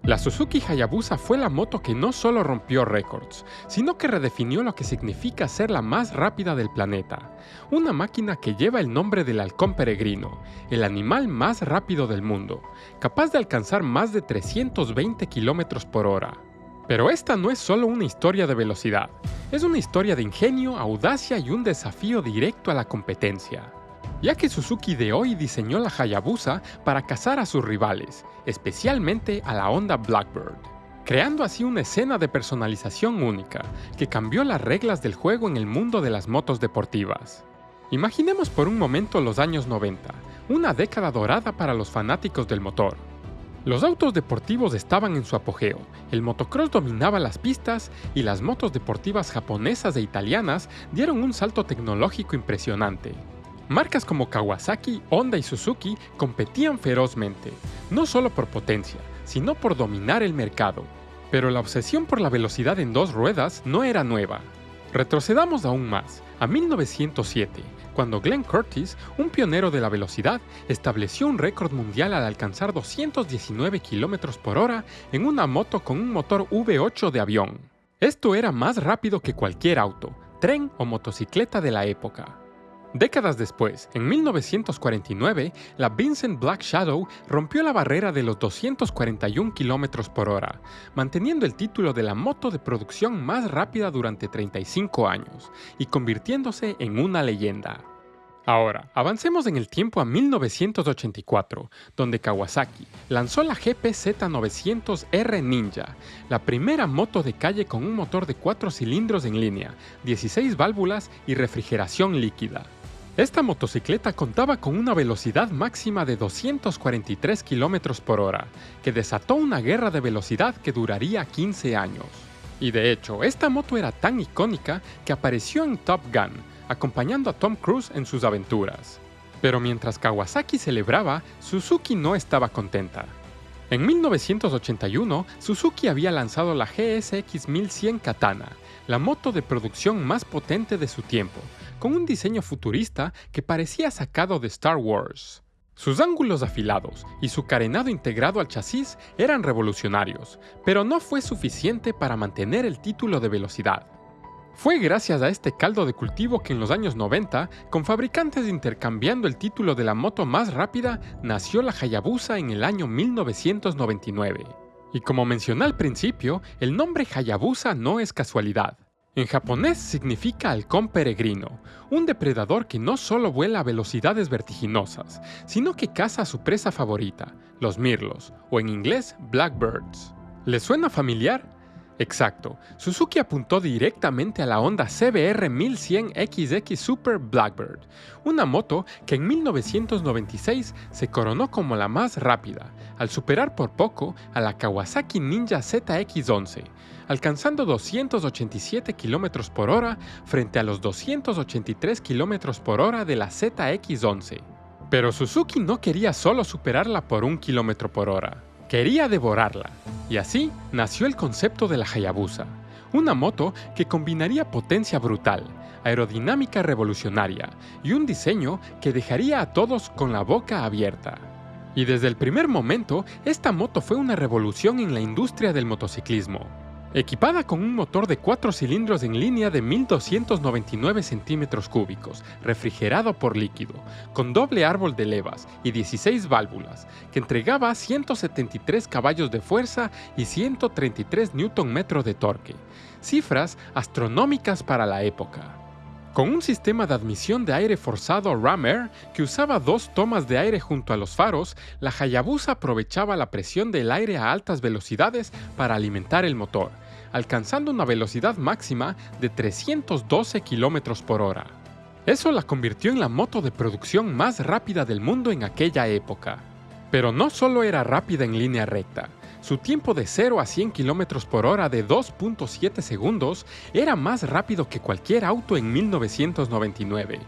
La Suzuki Hayabusa fue la moto que no solo rompió récords, sino que redefinió lo que significa ser la más rápida del planeta. Una máquina que lleva el nombre del halcón peregrino, el animal más rápido del mundo, capaz de alcanzar más de 320 km por hora. Pero esta no es solo una historia de velocidad, es una historia de ingenio, audacia y un desafío directo a la competencia. Ya que Suzuki de hoy diseñó la Hayabusa para cazar a sus rivales, especialmente a la Honda Blackbird, creando así una escena de personalización única que cambió las reglas del juego en el mundo de las motos deportivas. Imaginemos por un momento los años 90, una década dorada para los fanáticos del motor. Los autos deportivos estaban en su apogeo, el motocross dominaba las pistas y las motos deportivas japonesas e italianas dieron un salto tecnológico impresionante. Marcas como Kawasaki, Honda y Suzuki competían ferozmente, no solo por potencia, sino por dominar el mercado. Pero la obsesión por la velocidad en dos ruedas no era nueva. Retrocedamos aún más, a 1907, cuando Glenn Curtis, un pionero de la velocidad, estableció un récord mundial al alcanzar 219 km por hora en una moto con un motor V8 de avión. Esto era más rápido que cualquier auto, tren o motocicleta de la época. Décadas después, en 1949, la Vincent Black Shadow rompió la barrera de los 241 km por hora, manteniendo el título de la moto de producción más rápida durante 35 años y convirtiéndose en una leyenda. Ahora, avancemos en el tiempo a 1984, donde Kawasaki lanzó la GP-Z900R Ninja, la primera moto de calle con un motor de 4 cilindros en línea, 16 válvulas y refrigeración líquida. Esta motocicleta contaba con una velocidad máxima de 243 km por hora, que desató una guerra de velocidad que duraría 15 años. Y de hecho, esta moto era tan icónica que apareció en Top Gun, acompañando a Tom Cruise en sus aventuras. Pero mientras Kawasaki celebraba, Suzuki no estaba contenta. En 1981, Suzuki había lanzado la GSX 1100 Katana, la moto de producción más potente de su tiempo, con un diseño futurista que parecía sacado de Star Wars. Sus ángulos afilados y su carenado integrado al chasis eran revolucionarios, pero no fue suficiente para mantener el título de velocidad. Fue gracias a este caldo de cultivo que en los años 90, con fabricantes intercambiando el título de la moto más rápida, nació la Hayabusa en el año 1999. Y como mencioné al principio, el nombre Hayabusa no es casualidad. En japonés significa halcón peregrino, un depredador que no solo vuela a velocidades vertiginosas, sino que caza a su presa favorita, los mirlos, o en inglés Blackbirds. ¿Les suena familiar? Exacto, Suzuki apuntó directamente a la Honda CBR 1100XX Super Blackbird, una moto que en 1996 se coronó como la más rápida, al superar por poco a la Kawasaki Ninja ZX11, alcanzando 287 km por hora frente a los 283 km por hora de la ZX11. Pero Suzuki no quería solo superarla por 1 km por hora. Quería devorarla, y así nació el concepto de la Hayabusa, una moto que combinaría potencia brutal, aerodinámica revolucionaria y un diseño que dejaría a todos con la boca abierta. Y desde el primer momento, esta moto fue una revolución en la industria del motociclismo. Equipada con un motor de 4 cilindros en línea de 1299 centímetros cúbicos, refrigerado por líquido, con doble árbol de levas y 16 válvulas, que entregaba 173 caballos de fuerza y 133 Nm de torque, cifras astronómicas para la época. Con un sistema de admisión de aire forzado Ram Air que usaba 2 tomas de aire junto a los faros, la Hayabusa aprovechaba la presión del aire a altas velocidades para alimentar el motor, alcanzando una velocidad máxima de 312 km por hora. Eso la convirtió en la moto de producción más rápida del mundo en aquella época. Pero no solo era rápida en línea recta, su tiempo de 0 a 100 km por hora de 2.7 segundos era más rápido que cualquier auto en 1999.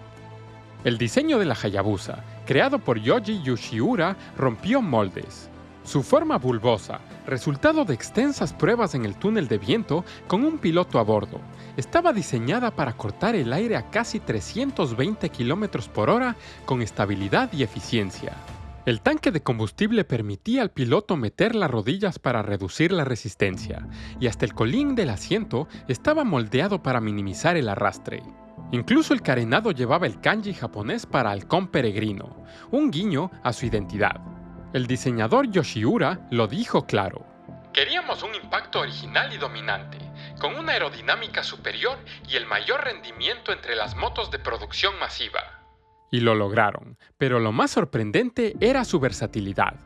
El diseño de la Hayabusa, creado por Yoji Yoshiura, rompió moldes. Su forma bulbosa, resultado de extensas pruebas en el túnel de viento con un piloto a bordo, estaba diseñada para cortar el aire a casi 320 km por hora con estabilidad y eficiencia. El tanque de combustible permitía al piloto meter las rodillas para reducir la resistencia, y hasta el colín del asiento estaba moldeado para minimizar el arrastre. Incluso el carenado llevaba el kanji japonés para halcón peregrino, un guiño a su identidad. El diseñador Yoshiura lo dijo claro. Queríamos un impacto original y dominante, con una aerodinámica superior y el mayor rendimiento entre las motos de producción masiva. Y lo lograron, pero lo más sorprendente era su versatilidad.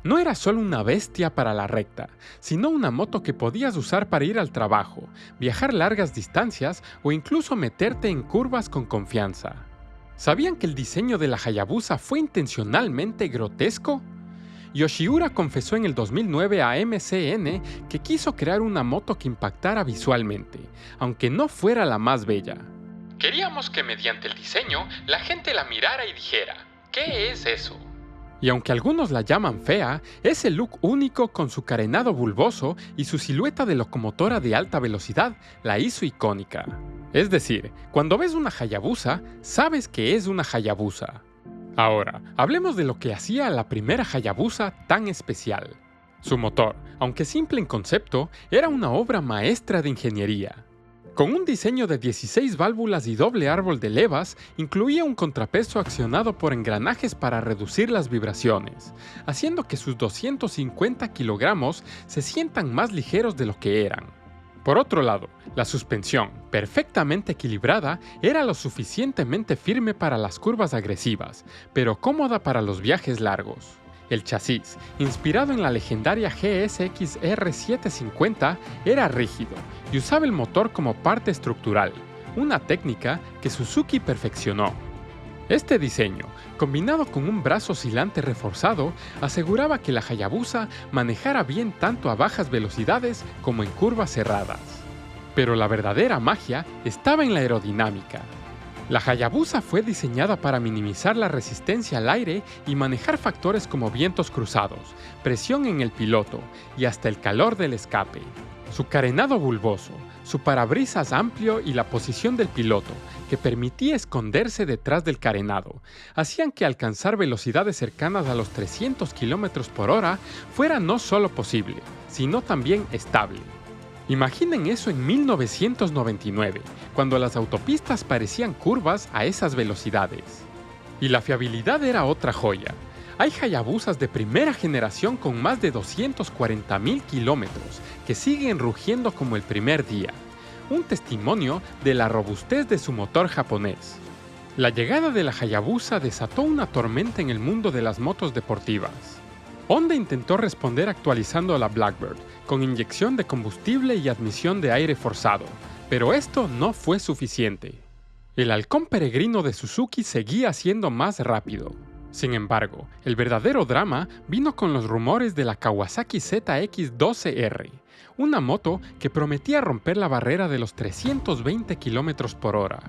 No era solo una bestia para la recta, sino una moto que podías usar para ir al trabajo, viajar largas distancias o incluso meterte en curvas con confianza. ¿Sabían que el diseño de la Hayabusa fue intencionalmente grotesco? Yoshiura confesó en el 2009 a MCN que quiso crear una moto que impactara visualmente, aunque no fuera la más bella. Queríamos que mediante el diseño la gente la mirara y dijera, ¿qué es eso? Y aunque algunos la llaman fea, ese look único con su carenado bulboso y su silueta de locomotora de alta velocidad la hizo icónica. Es decir, cuando ves una Hayabusa, sabes que es una Hayabusa. Ahora, hablemos de lo que hacía a la primera Hayabusa tan especial. Su motor, aunque simple en concepto, era una obra maestra de ingeniería. Con un diseño de 16 válvulas y doble árbol de levas, incluía un contrapeso accionado por engranajes para reducir las vibraciones, haciendo que sus 250 kilogramos se sientan más ligeros de lo que eran. Por otro lado, la suspensión, perfectamente equilibrada, era lo suficientemente firme para las curvas agresivas, pero cómoda para los viajes largos. El chasis, inspirado en la legendaria GSX-R 750, era rígido y usaba el motor como parte estructural, una técnica que Suzuki perfeccionó. Este diseño, combinado con un brazo oscilante reforzado, aseguraba que la Hayabusa manejara bien tanto a bajas velocidades como en curvas cerradas. Pero la verdadera magia estaba en la aerodinámica. La Hayabusa fue diseñada para minimizar la resistencia al aire y manejar factores como vientos cruzados, presión en el piloto y hasta el calor del escape. Su carenado bulboso, su parabrisas amplio y la posición del piloto, que permitía esconderse detrás del carenado, hacían que alcanzar velocidades cercanas a los 300 km por hora fuera no solo posible, sino también estable. Imaginen eso en 1999, cuando las autopistas parecían curvas a esas velocidades. Y la fiabilidad era otra joya. Hay Hayabusas de primera generación con más de 240.000 kilómetros que siguen rugiendo como el primer día, un testimonio de la robustez de su motor japonés. La llegada de la Hayabusa desató una tormenta en el mundo de las motos deportivas. Honda intentó responder actualizando la Blackbird, con inyección de combustible y admisión de aire forzado, pero esto no fue suficiente. El halcón peregrino de Suzuki seguía siendo más rápido. Sin embargo, el verdadero drama vino con los rumores de la Kawasaki ZX-12R, una moto que prometía romper la barrera de los 320 km por hora.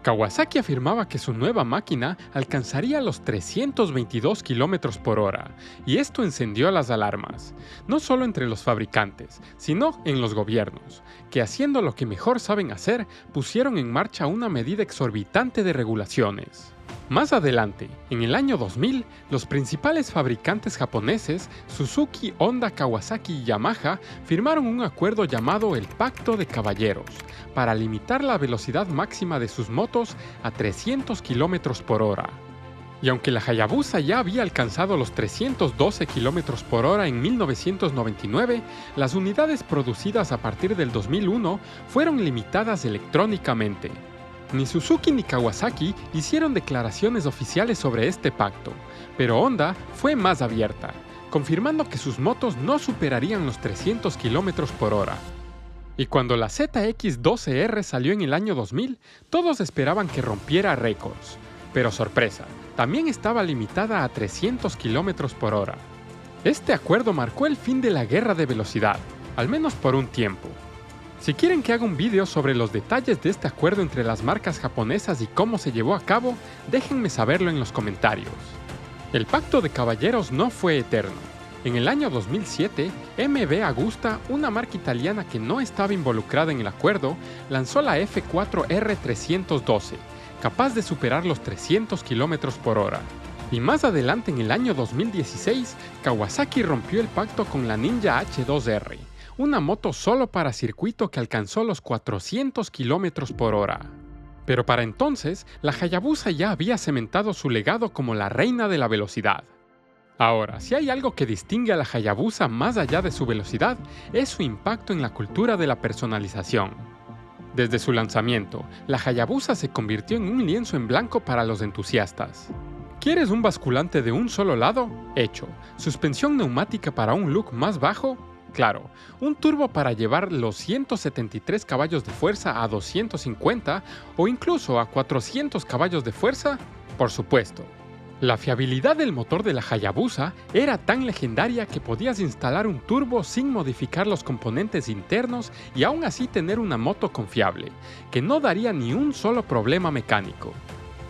Kawasaki afirmaba que su nueva máquina alcanzaría los 322 km por hora, y esto encendió las alarmas, no solo entre los fabricantes, sino en los gobiernos, que haciendo lo que mejor saben hacer, pusieron en marcha una medida exorbitante de regulaciones. Más adelante, en el año 2000, los principales fabricantes japoneses, Suzuki, Honda, Kawasaki y Yamaha, firmaron un acuerdo llamado el Pacto de Caballeros, para limitar la velocidad máxima de sus motos a 300 km por hora. Y aunque la Hayabusa ya había alcanzado los 312 km por hora en 1999, las unidades producidas a partir del 2001 fueron limitadas electrónicamente. Ni Suzuki ni Kawasaki hicieron declaraciones oficiales sobre este pacto, pero Honda fue más abierta, confirmando que sus motos no superarían los 300 km por hora. Y cuando la ZX-12R salió en el año 2000, todos esperaban que rompiera récords. Pero sorpresa, también estaba limitada a 300 km por hora. Este acuerdo marcó el fin de la guerra de velocidad, al menos por un tiempo. Si quieren que haga un vídeo sobre los detalles de este acuerdo entre las marcas japonesas y cómo se llevó a cabo, déjenme saberlo en los comentarios. El Pacto de Caballeros no fue eterno. En el año 2007, MV Agusta, una marca italiana que no estaba involucrada en el acuerdo, lanzó la F4R312, capaz de superar los 300 km por hora. Y más adelante en el año 2016, Kawasaki rompió el pacto con la Ninja H2R, una moto solo para circuito que alcanzó los 400 km por hora. Pero para entonces, la Hayabusa ya había cementado su legado como la reina de la velocidad. Ahora, si hay algo que distingue a la Hayabusa más allá de su velocidad, es su impacto en la cultura de la personalización. Desde su lanzamiento, la Hayabusa se convirtió en un lienzo en blanco para los entusiastas. ¿Quieres un basculante de un solo lado? Hecho. ¿Suspensión neumática para un look más bajo? Claro. ¿Un turbo para llevar los 173 caballos de fuerza a 250 o incluso a 400 caballos de fuerza? Por supuesto. La fiabilidad del motor de la Hayabusa era tan legendaria que podías instalar un turbo sin modificar los componentes internos y aún así tener una moto confiable, que no daría ni un solo problema mecánico.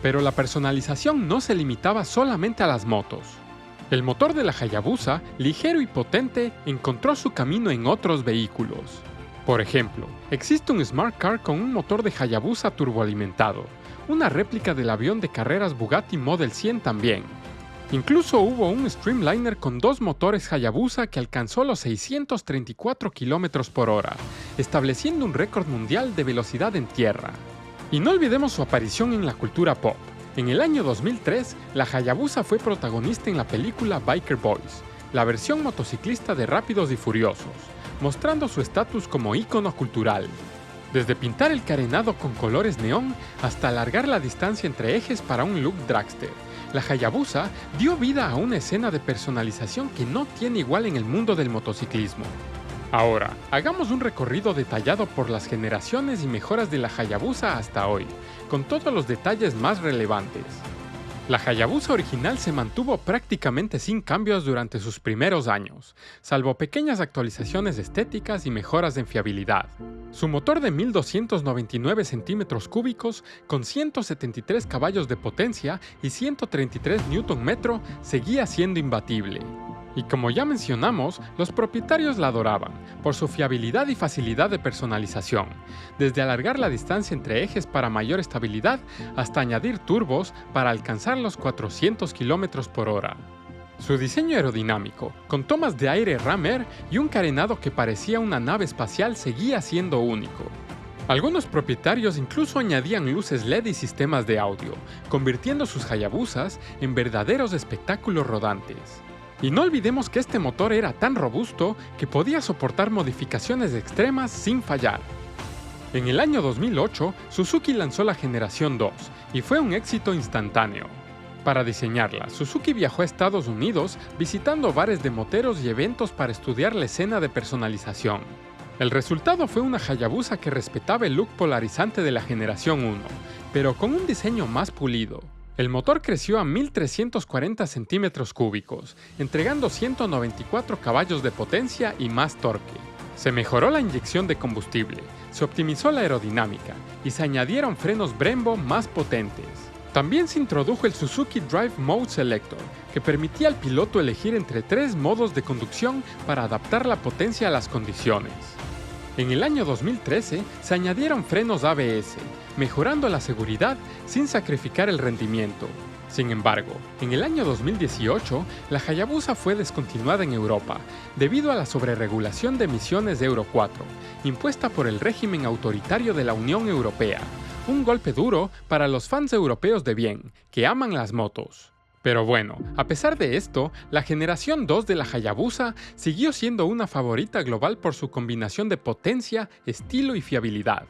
Pero la personalización no se limitaba solamente a las motos. El motor de la Hayabusa, ligero y potente, encontró su camino en otros vehículos. Por ejemplo, existe un Smart Car con un motor de Hayabusa turboalimentado, una réplica del avión de carreras Bugatti Model 100 también. Incluso hubo un Streamliner con dos motores Hayabusa que alcanzó los 634 km por hora, estableciendo un récord mundial de velocidad en tierra. Y no olvidemos su aparición en la cultura pop. En el año 2003, la Hayabusa fue protagonista en la película Biker Boys, la versión motociclista de Rápidos y Furiosos, mostrando su estatus como ícono cultural. Desde pintar el carenado con colores neón hasta alargar la distancia entre ejes para un look dragster, la Hayabusa dio vida a una escena de personalización que no tiene igual en el mundo del motociclismo. Ahora, hagamos un recorrido detallado por las generaciones y mejoras de la Hayabusa hasta hoy, con todos los detalles más relevantes. La Hayabusa original se mantuvo prácticamente sin cambios durante sus primeros años, salvo pequeñas actualizaciones estéticas y mejoras en fiabilidad. Su motor de 1299 centímetros cúbicos, con 173 caballos de potencia y 133 Nm, seguía siendo imbatible. Y como ya mencionamos, los propietarios la adoraban por su fiabilidad y facilidad de personalización, desde alargar la distancia entre ejes para mayor estabilidad hasta añadir turbos para alcanzar los 400 km por hora. Su diseño aerodinámico, con tomas de aire Ram Air y un carenado que parecía una nave espacial, seguía siendo único. Algunos propietarios incluso añadían luces LED y sistemas de audio, convirtiendo sus Hayabusas en verdaderos espectáculos rodantes. Y no olvidemos que este motor era tan robusto que podía soportar modificaciones extremas sin fallar. En el año 2008, Suzuki lanzó la generación 2 y fue un éxito instantáneo. Para diseñarla, Suzuki viajó a Estados Unidos visitando bares de moteros y eventos para estudiar la escena de personalización. El resultado fue una Hayabusa que respetaba el look polarizante de la generación 1, pero con un diseño más pulido. El motor creció a 1340 centímetros cúbicos, entregando 194 caballos de potencia y más torque. Se mejoró la inyección de combustible, se optimizó la aerodinámica y se añadieron frenos Brembo más potentes. También se introdujo el Suzuki Drive Mode Selector, que permitía al piloto elegir entre 3 modos de conducción para adaptar la potencia a las condiciones. En el año 2013 se añadieron frenos ABS, mejorando la seguridad sin sacrificar el rendimiento. Sin embargo, en el año 2018, la Hayabusa fue descontinuada en Europa debido a la sobreregulación de emisiones de Euro 4, impuesta por el régimen autoritario de la Unión Europea. Un golpe duro para los fans europeos de bien, que aman las motos. Pero bueno, a pesar de esto, la generación 2 de la Hayabusa siguió siendo una favorita global por su combinación de potencia, estilo y fiabilidad.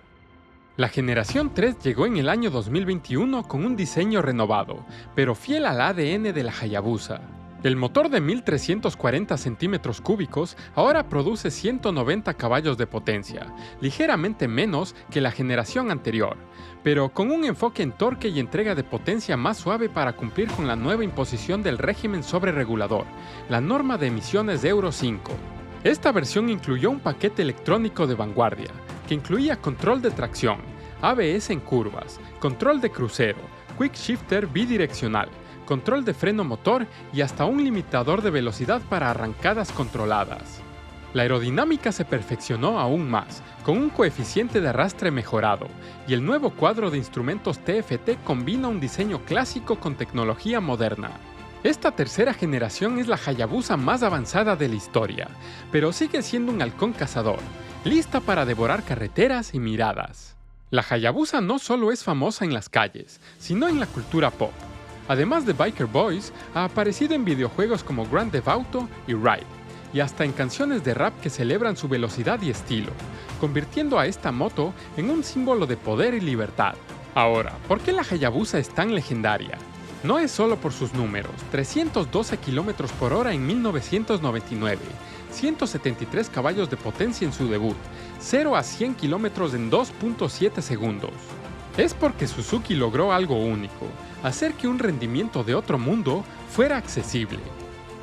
La generación 3 llegó en el año 2021 con un diseño renovado, pero fiel al ADN de la Hayabusa. El motor de 1340 centímetros cúbicos ahora produce 190 caballos de potencia, ligeramente menos que la generación anterior, pero con un enfoque en torque y entrega de potencia más suave para cumplir con la nueva imposición del régimen sobreregulador, la norma de emisiones de Euro 5. Esta versión incluyó un paquete electrónico de vanguardia, que incluía control de tracción, ABS en curvas, control de crucero, quick shifter bidireccional, control de freno motor y hasta un limitador de velocidad para arrancadas controladas. La aerodinámica se perfeccionó aún más, con un coeficiente de arrastre mejorado, y el nuevo cuadro de instrumentos TFT combina un diseño clásico con tecnología moderna. Esta tercera generación es la Hayabusa más avanzada de la historia, pero sigue siendo un halcón cazador, lista para devorar carreteras y miradas. La Hayabusa no solo es famosa en las calles, sino en la cultura pop. Además de Biker Boys, ha aparecido en videojuegos como Grand Theft Auto y Ride, y hasta en canciones de rap que celebran su velocidad y estilo, convirtiendo a esta moto en un símbolo de poder y libertad. Ahora, ¿por qué la Hayabusa es tan legendaria? No es solo por sus números: 312 km por hora en 1999, 173 caballos de potencia en su debut, 0 a 100 km en 2.7 segundos. Es porque Suzuki logró algo único: hacer que un rendimiento de otro mundo fuera accesible.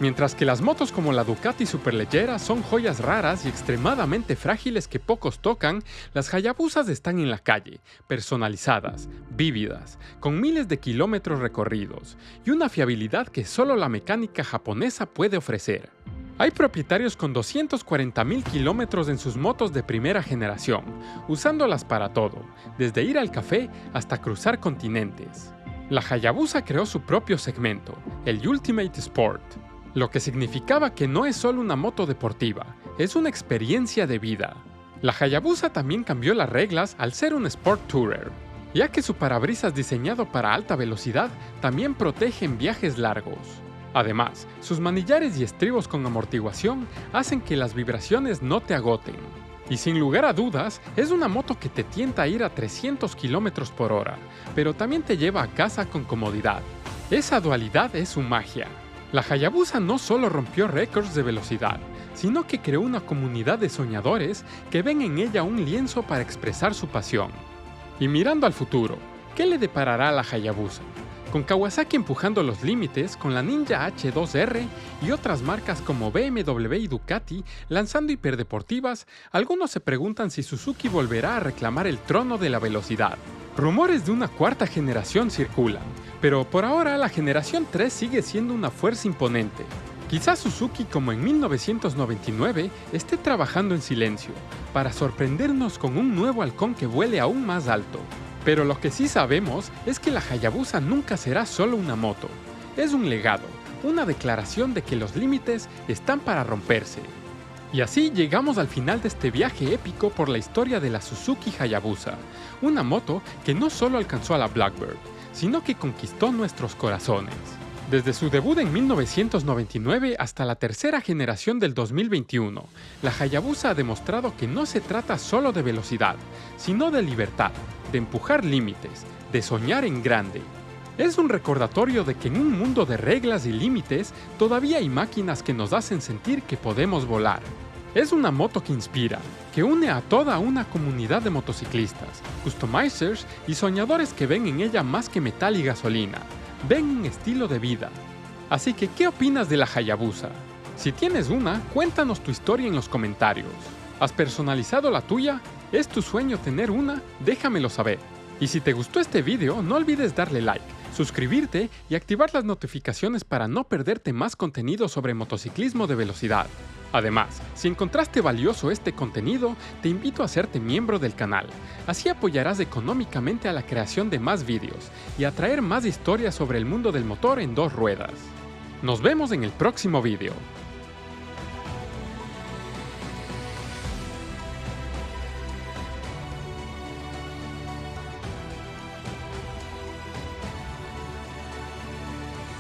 Mientras que las motos como la Ducati Superleggera son joyas raras y extremadamente frágiles que pocos tocan, las Hayabusas están en la calle, personalizadas, vívidas, con miles de kilómetros recorridos y una fiabilidad que solo la mecánica japonesa puede ofrecer. Hay propietarios con 240.000 kilómetros en sus motos de primera generación, usándolas para todo, desde ir al café hasta cruzar continentes. La Hayabusa creó su propio segmento, el Ultimate Sport, lo que significaba que no es solo una moto deportiva, es una experiencia de vida. La Hayabusa también cambió las reglas al ser un Sport Tourer, ya que su parabrisas diseñado para alta velocidad también protege en viajes largos. Además, sus manillares y estribos con amortiguación hacen que las vibraciones no te agoten. Y sin lugar a dudas, es una moto que te tienta a ir a 300 km por hora, pero también te lleva a casa con comodidad. Esa dualidad es su magia. La Hayabusa no solo rompió récords de velocidad, sino que creó una comunidad de soñadores que ven en ella un lienzo para expresar su pasión. Y mirando al futuro, ¿qué le deparará a la Hayabusa? Con Kawasaki empujando los límites, con la Ninja H2R y otras marcas como BMW y Ducati lanzando hiperdeportivas, algunos se preguntan si Suzuki volverá a reclamar el trono de la velocidad. Rumores de una cuarta generación circulan, pero por ahora la generación 3 sigue siendo una fuerza imponente. Quizás Suzuki, como en 1999, esté trabajando en silencio, para sorprendernos con un nuevo halcón que vuele aún más alto. Pero lo que sí sabemos es que la Hayabusa nunca será solo una moto. Es un legado, una declaración de que los límites están para romperse. Y así llegamos al final de este viaje épico por la historia de la Suzuki Hayabusa, una moto que no solo alcanzó a la Blackbird, sino que conquistó nuestros corazones. Desde su debut en 1999 hasta la tercera generación del 2021, la Hayabusa ha demostrado que no se trata solo de velocidad, sino de libertad, de empujar límites, de soñar en grande. Es un recordatorio de que en un mundo de reglas y límites todavía hay máquinas que nos hacen sentir que podemos volar. Es una moto que inspira, que une a toda una comunidad de motociclistas, customizers y soñadores que ven en ella más que metal y gasolina. Ven un estilo de vida. Así que, ¿qué opinas de la Hayabusa? Si tienes una, cuéntanos tu historia en los comentarios. ¿Has personalizado la tuya? ¿Es tu sueño tener una? Déjamelo saber. Y si te gustó este video, no olvides darle like, suscribirte y activar las notificaciones para no perderte más contenido sobre motociclismo de velocidad. Además, si encontraste valioso este contenido, te invito a hacerte miembro del canal. Así apoyarás económicamente a la creación de más vídeos y a traer más historias sobre el mundo del motor en dos ruedas. Nos vemos en el próximo video.